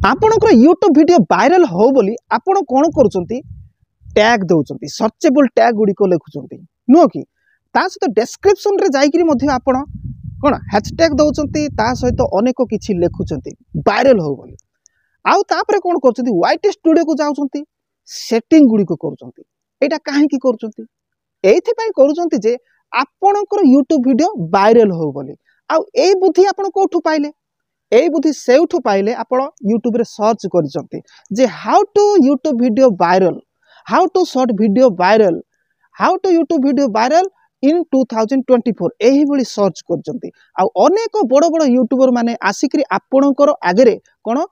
आपणकर YouTube video viral हो बोली आपण कौन करुँच टैग दौरान सर्चेबल टैग गुड़िक लिखुंट नुह कि सहित डेस्क्रिप्शन रे जाकि आपण कौन हैशटैग दौरान सहित अनेक किसी लिखुंट वायरल हो बोली आउ तापरे कौन कर वाइट स्टूडियो को जाऊँच सेटिंग गुड़िक करा कहीं करुँचे आपणकर यूट्यूब वीडियो वायरल हो बोली आउ ए बुद्धि आपण कोठु पाइले यही बुद्धि सेठू पाइले आपण यूट्यूब रे सर्च करिसंती जे how to YouTube video viral how to short video viral how to YouTube video viral in 2024 एही भली सर्च करजंती आ अनेक बड़ बड़ यूट्यूबर माने आसिकरी आपणकर आगरे कोन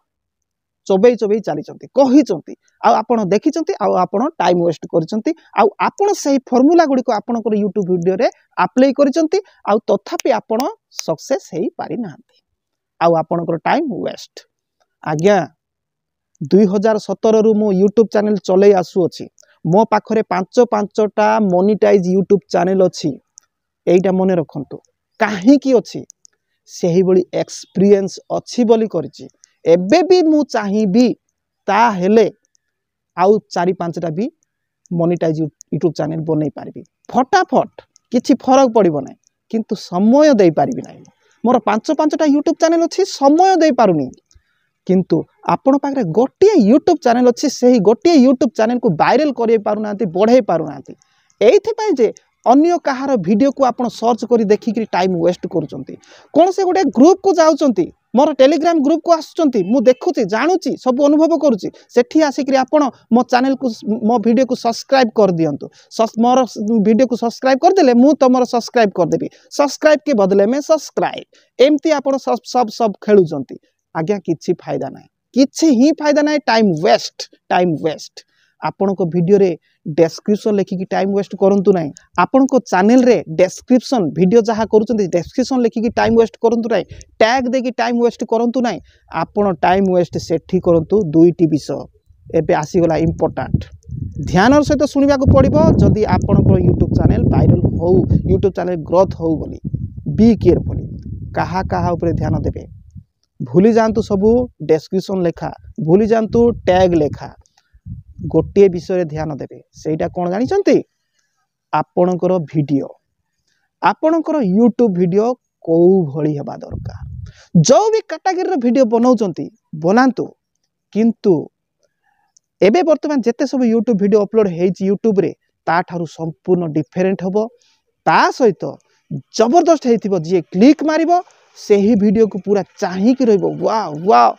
चोबई चोबई चलीचंती कहिचंती आ आपण देखिचंती आ आपण टाइम वेस्ट करचंती आ आपण सही फार्मूला गुडी को आपणकर यूट्यूब वीडियो रे अप्लाई करचंती आ तथापि आपण सक्सेस हेई पारि नांती आउ आपणकर टाइम वेस्ट आज्ञा 2017 रु मो यूट्यूब चैनल चले आसुअछि मो पाखरे 5-5टा मोनेटाइज यूट्यूब चैनल अछि एइटा मने रखंतु काहे की अछि सेही बली एक्सपीरियंस अछि बोली करछि एबे भी मु चाहिबी ता हेले आउ 4-5टा भी मोनेटाइज यूट्यूब चैनल बनै पारबी फटाफट किछि फरक पड़िबो नै किंतु समय दे पारबी नै मोर 5-5टा यूट्यूब चैनल अच्छी समय दे पारुनी किंतु आपण पाखरे गोटे यूट्यूब चैनल अच्छी से गोटे यूट्यूब चैनल को वायरल कर पारुना बढ़ाई पारुना एइथिपाई जे अन्य कहार वीडियो को आपण सर्च करी देखिक टाइम वेस्ट करुँच कौन से गोटे ग्रुप को जाऊँच मोर टेलीग्राम ग्रुप को आसुँच मु देखुची जानुची सब अनुभव करुँची सेठी आसिक आपण मो चैनल को मो वीडियो को सब्सक्राइब कर दियंतु मोर वीडियो को सब्सक्राइब करदेले मु तुम सब्सक्राइब करदेवी सब्सक्राइब के बदले में सब्सक्राइब एमती आपण सब खेलुचंती आज्ञा किछि फायदा ना किछि ही फायदा ना टाइम वेस्ट आपण को वीडियो रे डेस्क्रिप्शन लिखिकी टाइम वेस्ट करंतु नाही आपण को चैनल रे डेस्क्रिप्शन वीडियो जहा करूचंती डेस्क्रिप्शन लिखिकी टाइम वेस्ट करंतु नाही टैग देकी टाइम वेस्ट करंतु नाही आपण टाइम वेस्ट सेठी करंतु दुईटी विषय एबे आसी गला इंपोर्टेंट ध्यान सहित सुनिबा को पड़िबो जदी आपण को यूट्यूब चैनल वायरल हो यूट्यूब चैनल ग्रोथ हो बोली बी केयरफुल कहा कहा ऊपर ध्यान देबे भूली जानतु सबू डेस्क्रिप्शन लेखा भूली जानतु टैग लेखा गोटे विषय ध्यान देवे सेटा कौन जानी आपणकर वीडियो आपणकर यूट्यूब वीडियो कौ भली हेबा दरकार जो भी कैटेगरी वीडियो बनाउचंती बनातु किंतु एबे वर्तमान जेते सब यूट्यूब वीडियो अपलोड हेछि यूट्यूब रे ता ठारू संपूर्ण डिफरेंट हबो ता सहित जबरदस्त हेथिबो जे क्लिक मारिबो सेही वीडियो को पूरा चाहिकी रहइबो वाह वाह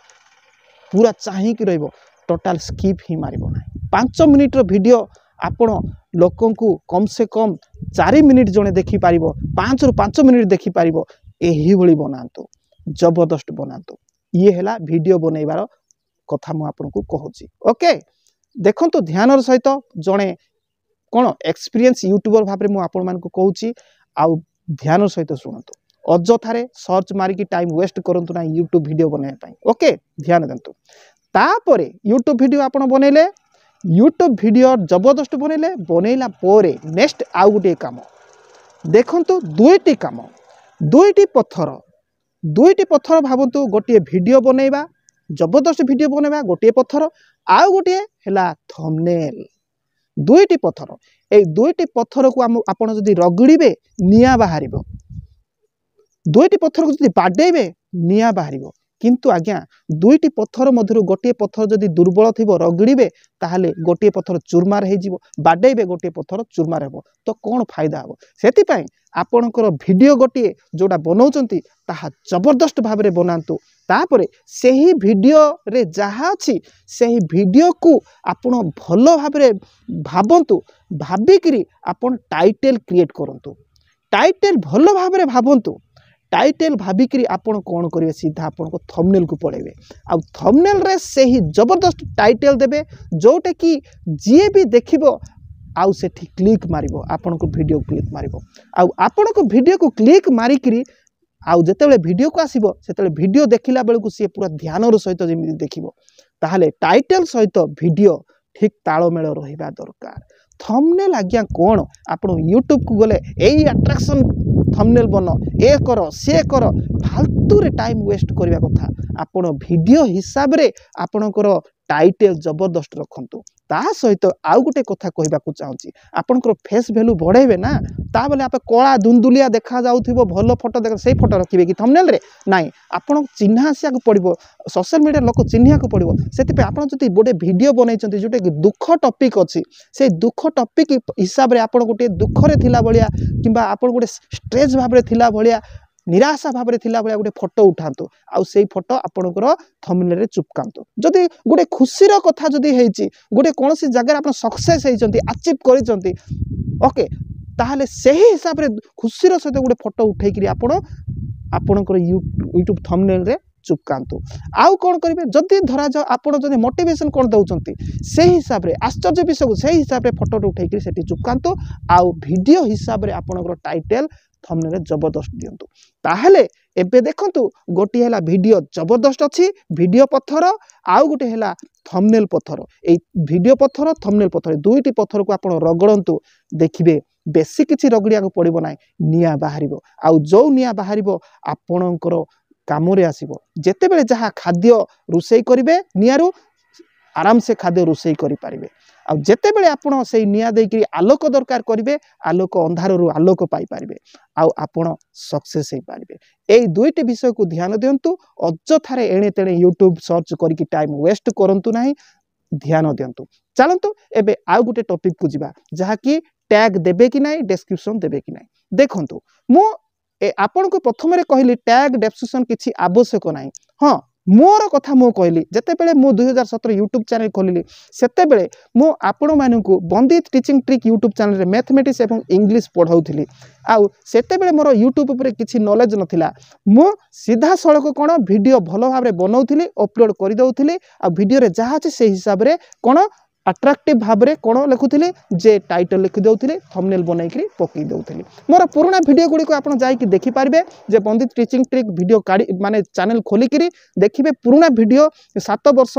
पूरा चाहिकी रहइबो टोटाल स्किप ही मारिबो ना 5 मिनिट रो वीडियो आपण लोकन को कम से कम 4 मिनिट जने देखि पारिबो 5 रु 5 मिनिट देखि पारिबो एही भली बनांतु जबरदस्त बनांतु ये हैला वीडियो बनैबार कथा मु आपन को कहूची ओके देखंतु ध्यान सहित जने कोन एक्सपीरियंस यूट्यूबर भाबरे मु आपन मान को कहूची आ ध्यान सहित सुनंतु अजथारे सर्च मारिकी टाइम वेस्ट करंतु ना यूट्यूब वीडियो बनाय पाई ओके ध्यान देंतु तापरे यूट्यूब वीडियो आपण बनेले यूट्यूब वीडियो जबरदस्त बनेले बनैला पोरे नेक्स्ट आउ गुटे काम देखंतु दुईटी पत्थर भाबंतु गोटे वीडियो बनैबा जबरदस्त वीडियो बनैबा गोटे पत्थर आउ गोटे हैला थंबनेल दुईटी पत्थर ए दुईटी पत्थर को आपण जदी रगड़ीबे निया बाहरिबो दुईटी पत्थर को जदी बाडेबे निया बाहरिबो किंतु आज्ञा दुईटी पत्थर मध्य गोटे पत्थर जदि दुर्बल थी रगड़े ताहले गोटे पत्थर चूरमार हो बाडेबे गोटे पत्थर चूरमार हो तो कौन फायदा हम से आपणकर भिडियो गोटे जोड़ा बनाऊँच ताहा जबरदस्त भाव में बनातु तापरे सही भिडियो रे जहाँ अच्छी से भिडियो को आपण भल भाव भावतु भाविकी आपण टाइटल क्रिएट करंतु टाइटल भल भाव में भावतु टाइटल भाविकी आपण कौन करेंगे सीधा आपण को थंबनेल को पड़ेबे आ थंबनेल रे से ही जबरदस्त टाइटल देबे जोटा कि जी भी देखिबो आउ से क्लिक मारिबो आपण को वीडियो क्लिक मारिबो आ आपण को वीडियो को क्लिक मारिकी आउ जेतेबेले वीडियो को आसीबो सेतेबेले वीडियो देखिला बेलू सी पूरा ध्यान सहित जमी देखिबो ताहले टाइटल सहित वीडियो ठीक तालमेल रहिबा दरकार थंबनेल आज्ञा कौन आपण यूट्यूब को गले एई अट्रैक्शन थंबनेल बनो ए कर से कर फालतू रे टाइम वेस्ट करबा कथा आपण वीडियो हिसाब रे आपणकर टाइटल जबरदस्त रखंतु ता सहित आउ गोटे कथा कहबाकू चाहूँगी आपणकर फेस वैल्यू बढ़ेबे ना ता बेले आप कला दुंदुलिया देखा जाउथिबो भलो फोटो देख से फोटो रखिबे कि थंबनेल रे नाइ आपण चिन्हा आसिया को पड़िबो सोशल मीडिया लोक चिन्हिया को पड़िबो सेति पे आपण जति गोटे वीडियो बनैचंती जोटे कि दुख टॉपिक अछि से दुख टॉपिक हिसाब रे आपण गोटे दुख रे थिला बलिया किबा आपण गोटे स्ट्रेस भाब रे थिला बलिया निराशा भाव में थिला बेले गोटे फोटो उठातु आउ से फोटो आपणकर थंबनेल रे चुपकांतु जदि गोटे खुशीर कथा जदि हेछि गोटे कोनोसी जगह आपण सक्सेस हेइचंती अचीव करिचंती ओके ताहले सही हिसाब रे खुशीर सहित गोटे फोटो उठै करी आपणकर यूट्यूब थंबनेल रे चुपकांतु आउ कौन करेंगे जदि धरा जाओ आप मोटिवेशन कौन दौरान से हिसाब से आश्चर्य विषय को से हिसाब से फोटो उठे से चुपकांतु आउ वीडियो हिसाब से आपणकर टाइटल थंबनेल जबरदस्त दिंतु ताहले एबे देखंतु गोटी हैला वीडियो जबरदस्त अछि वीडियो पत्थर आउ गोटे हैला थंबनेल पत्थर ए वीडियो पत्थर थंबनेल पत्थर दुईटी पत्थर को आपण रगड़ंतु देखिबे बेसी किछि रगड़िया को पड़िबो नाही निया बाहरिबो आउ जो निया बाहरिबो आपणकर कामरे आसीबो जेतेबेले जहा खाद्य रुसई करिवे नियारू आराम से खाद्य रुसई करि पारिबे आ जेतेबेले आपण से निया देकरी आलोक दरकार करिवे आलोक अंधाररू आलोक पाई पारिबे आउ आपण सक्सेस हे पारिबे एई दुईटी विषय को ध्यान दियंतु अजथारे एणे तेणे यूट्यूब सर्च करिकी टाइम वेस्ट करंतु नाही ध्यान दियंतु चलंतु एबे आउ गुटे टॉपिक को जिबा जहा कि टैग देबे कि नाही डिस्क्रिप्शन देबे कि नाही देखंतु मु आपण को प्रथम कहली टैग डिस्क्रिप्शन किसी आवश्यक ना हाँ मोर कथा मु कहली जितेबले मु 2017 यूट्यूब चैनल खोलिली सेतेबेले मु आपण मानकु बंदित टीचिंग ट्रिक यूट्यूब चैनल रे मैथमेटिक्स एवं इंग्लिश पढ़ाउथली आउ सेतेबेले मोर यूट्यूब ऊपर किछि नॉलेज नथिला मु सीधा सड़क कोन वीडियो भलो भाबरे बनाउथली अपलोड करि दउथली आ वीडियो रे जहा छै से हिसाब रे कोन अट्राक्टिव भाव में कौन लिखुली जे टाइटल लिखि दउथली थंबनेल बनैकरी पकई दउथली मोर पुराना वीडियो गुडी को आपण जाई कि देखि पारबे जे बंदित टीचिंग ट्रिक वीडियो काडी माने चैनल खोली करी देखिबे पुराना वीडियो 7 वर्ष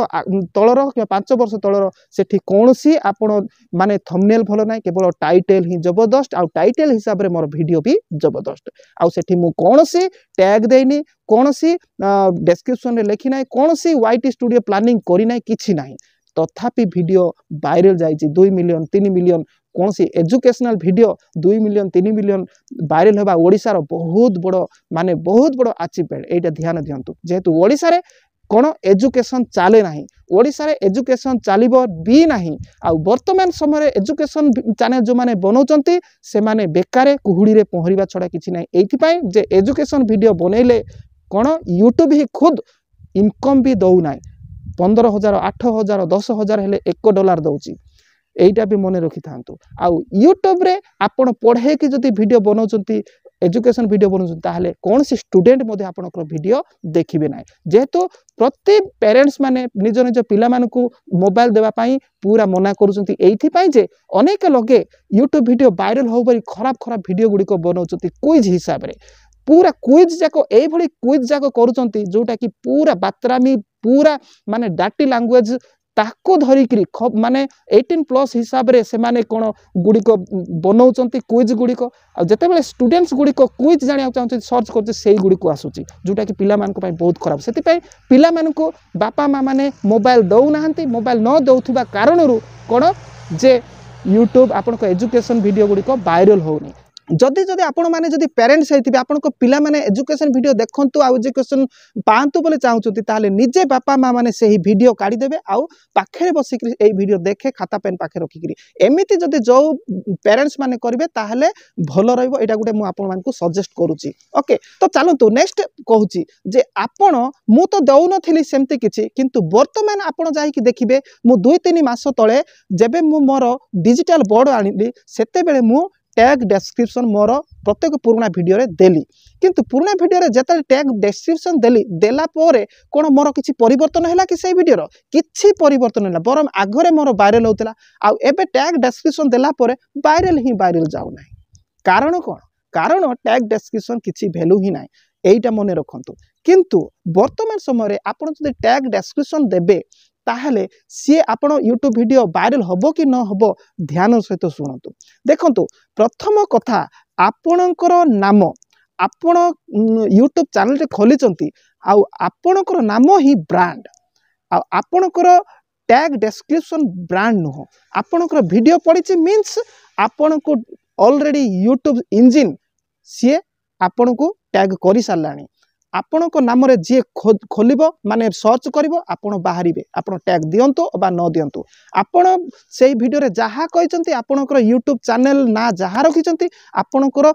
तळर कि 5 वर्ष तळर सेठी कोनसी आपण माने थंबनेल भलो नै केवल टाइटल ही जबरदस्त आ टाइटल हिसाब रे मोर वीडियो भी जबरदस्त आ सेठी मु कोनसी टैग देनी कोनसी डिस्क्रिप्शन रे लिखि नै कोनसी वाईटी स्टूडियो प्लानिंग करी नै किछि नाही तथापि वीडियो वायरल जाइए 2 मिलियन 3 मिलियन कौन सी educational video 2 million 3 million viral होगा ओडिशार बहुत बड़ माने बहुत बड़ अचीवमेंट एटा ध्यान दियंतु जेहेतु ओडिशा रे कोन एजुकेशन चले नाही ओडिशा रे एजुकेशन चलिबो भी नाही आ वर्तमान समय एजुकेशन चैनल जो माने बनौचंती से माने बेकारे कुहुड़ी रे पहरिबा छडा किछि नाही एथि पई जे एजुकेशन वीडियो बनैले कोन यूट्यूब ही खुद इनकम भी दउ नाही 15,000 8,000 10,000 हेले $1 दउची एटा भी मने रखि थांतु आ यूट्यूब रे आपण पढ़े कि जदी वीडियो बनाउचंती एजुकेशन वीडियो बनाउचंती ताहले कोन सी स्टूडेंट मध्ये आपनकर वीडियो देखिबे नाही जेहेतु प्रति पेरेंट्स माने निज निज पिला मानकु मोबाइल देबा पई पूरा मना करूचंती एथि पई जे अनेक लगे यूट्यूब वीडियो वायरल हो बरी खराब खराब वीडियो गुडी को बनाउचंती क्विज हिसाब रे पूरा क्विज जाको ए भली क्विज जाको करूचंती जोटा कि पूरा बातरामी पूरा माने डाटी लैंग्वेज ताको धरी करी माने 18+ हिसाब रे से माने कोन गुडी को बनाउचंती क्विज गुडी को आ जतेबेले स्टूडेंट्स गुडी को क्विज जानिया चाहउचंती सर्च करते सेही गुडी को आसुची जोटा कि पिला मान को पई बहुत खराब सेति पई पिला मान को बापा मां माने मोबाइल दउ नाहंती मोबाइल न दउथिबा कारणरू कोन जे यूट्यूब आपन को एजुकेशन वीडियो गुडी को वायरल होनी जदि जदि आपण माने जदि पेरेंट्स हेतिबे आपण को पिला माने एजुकेशन वीडियो देखंतु आ एजुकेशन पांतु बोले चाहउचंती ताले निजे बापा मां माने सेही वीडियो काढी देबे आ पाखरे बसिकरी एई वीडियो देखे खाता पेन पाखे रखिकरी एमिति जदि जो पेरेंट्स माने करबे ताहले भलो रहइबो एटा गुटे मु आपण मान को सजेस्ट करूची ओके तो चलंतु नेक्स्ट कहूची जे आपण मु तो दउ नथिली सेमति किछि किंतु वर्तमान आपण जाई कि देखिबे मु 2-3 मास तळे जेबे मु मोर डिजिटल बोर्ड आनिली सेते बेले मु टैग डिस्क्रिप्शन मोर प्रत्येक पुराना वीडियो रे देली किंतु पुराना वीडियो रे जते टैग डिस्क्रिप्शन देली देला पोरे कोन मोर किछि परिवर्तन हैला कि सेही वीडियो रो किछि परिवर्तन हैला बरम आगरे मोर वायरल होतला आ एबे टैग डिस्क्रिप्शन देला पोरे वायरल ही वायरल जाउ नाही कारण कोन कारण टैग डिस्क्रिप्शन किछि वैल्यू ही नाही एइटा मने रखंतु किंतु वर्तमान समय रे आपण जदि टैग डिस्क्रिप्शन देबे ताहले सी आपण यूट्यूब वीडियो वायरल होबो कि न होबो ध्यान सहित शुणतु देखंतु प्रथम कथा आपणकर नाम आपण यूट्यूब चैनल खोली आपणकर नाम ही ब्रांड आपणकर टैग डिस्क्रिप्शन ब्रांड नुह आपणकर वीडियो पड़ी मीन्स आपण को ऑलरेडी यूट्यूब इंजिन सी आपण को टैग कर सारा आपण नाम जी खोल माने सर्च करिवो आपण बाहरिबे आपण टैग दियंतु बा न दियंतु आपण से वीडियो रे जहाँ कहते आपणकर यूट्यूब चैनल ना जहाँ रखिंट आपणकर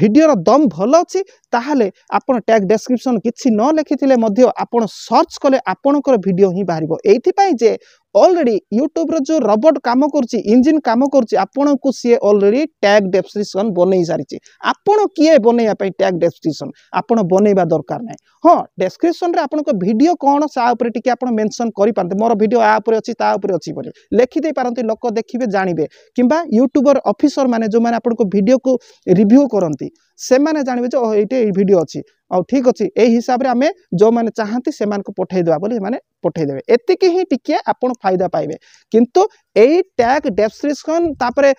वीडियो दम भल अच्छी ताहले आपण टैग डिस्क्रिप्शन किछि न लिखिथिले मध्य आपण सर्च कले आपणकर वीडियो ही बाहरिबो एथिपाई जे ऑलरेडी यूट्यूब रो जो रोबोट काम करछि इंजिन काम करछि आपण को सी ऑलरेडी टैग डिस्क्रिप्शन बनै सारिछि आपण किए बनैया पई टैग डिस्क्रिप्शन आपण बनैबा दरकार नै हां डिस्क्रिप्शन रे आपण को वीडियो कोन सा ऊपर टिके आपण मेंशन करि पारते मोर वीडियो आ ऊपर अछि ता ऊपर अछि बोली लिखि दे पारंती लोक देखिबे जानिबे किंबा यूट्यूबर ऑफिसर माने जो माने आपण को वीडियो को रिव्यू करंती से माने जानिबे जो एटे वीडियो अछि और ठीक अच्छे यही हिसाब से आम जो मैंने चाहती से पठेदेवा बोली माने पठेदेवे एतिक ही टिके आपण फायदा पाइबे किंतु एई टैग डिस्क्रिप्शन तापरे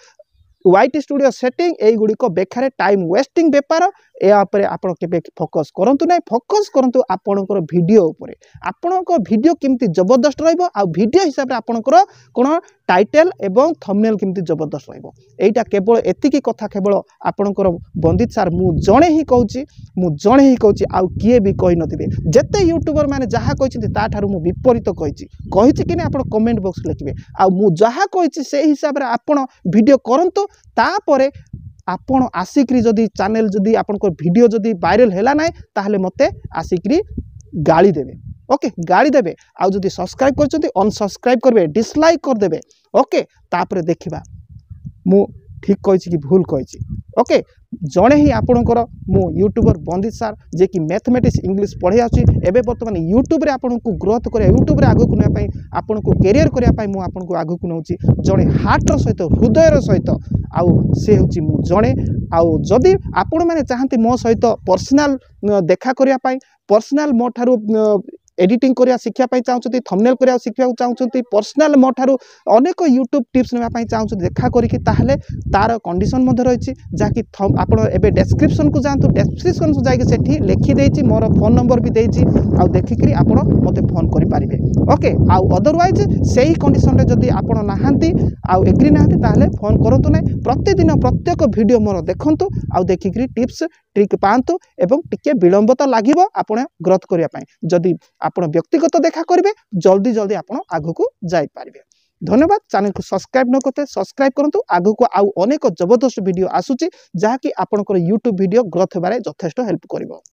वाइट स्टूडियो सेटिंग एई गुड़िक बेकार टाइम वेस्टिंग बेपार या आपण केबे फोकस करंतु नै फोकस करंतु आपणकर वीडियो उपरे आपणकर वीडियो केमती जबरदस्त रहइबो आ वीडियो हिसाब रे आपणकर कोन टाइटल एवं थंबनेल केमती जबरदस्त रहइबो एटा केवल एतिकी कथा केवल आपणकर बंदित सर मु जणे ही कहूची आ किए भी कहि नथिबे जते यूट्यूबर माने जहा कहिछि ता थारु मु विपरीत कहिछि कि नै आपण कमेंट बॉक्स लिखिबे आ मु जहा कहिछि से हिसाब रे आपण वीडियो करंतु तापरे आपण आसिक्री जदि चैनल जदि आपण को वीडियो जदि वायरल हैला ना ताहले मते आसिक्री गाली देबे ओके गाली देबे आ जदि सब्सक्राइब करछथि अनसब्सक्राइब करबे डिसलाइक कर देबे ओके तापरे देखिबा मु ठीक कहिछि कि भूल कहिछि ओके जणे ही आपणकर मु यूट्यूबर बंदित सर जे कि मैथमेटिक्स इंग्लिश पढ़े आछि एबे वर्तमान यूट्यूब रे आपन को ग्रोथ करे यूट्यूब रे आगु को नै पई आपन को करियर करिया पई मु आपन को आगु को नउछि जणे हार्ट रो सहित हृदय रो सहित आउ से होछि मु जणे आउ जदि आपन माने चाहंती मो सहित पर्सनल देखा करिया पई पर्सनल मो थारु एडिटिंग करिया शिक्षा पई चाहउछथि थंबनेल करिया शिक्षा चाहउछथि पर्सनल मो थारु अनेक यूट्यूब टिप्स नेबा पई चाहउछथि देखा करिकि ताहले तार कंडीशन मध्ये रहिछि जाकि आपण एबे डिस्क्रिप्शन को जानतु डिस्क्रिप्शन से जाके सेठी लिखि देछि मोर फोन नंबर भी देछि आ देखिकरी आपण मते फोन करि पारिबे ओके आ अदरवाइज सेही कंडीशन रे जदी आपण नाहंती आ एग्री नाहंती ताहले फोन करंतु नै प्रतिदिन प्रत्येक वीडियो मोर देखंतु आ देखिकरी टिप्स ट्रिक पांतु एवं टिके विलंबता लागिबो आपण ग्रोथ करिया पई जदी आपण व्यक्तिगत देखा करेंगे जल्दी जल्दी आपण आगु को जाई पारिबे धन्यवाद चैनल को सब्सक्राइब न करते सब्सक्राइब करंतु आगु को आउ अनेक जबरदस्त वीडियो आसुची जहा कि आपनकर यूट्यूब वीडियो ग्रोथ हेबारे यथेष्ट हेल्प करिवो।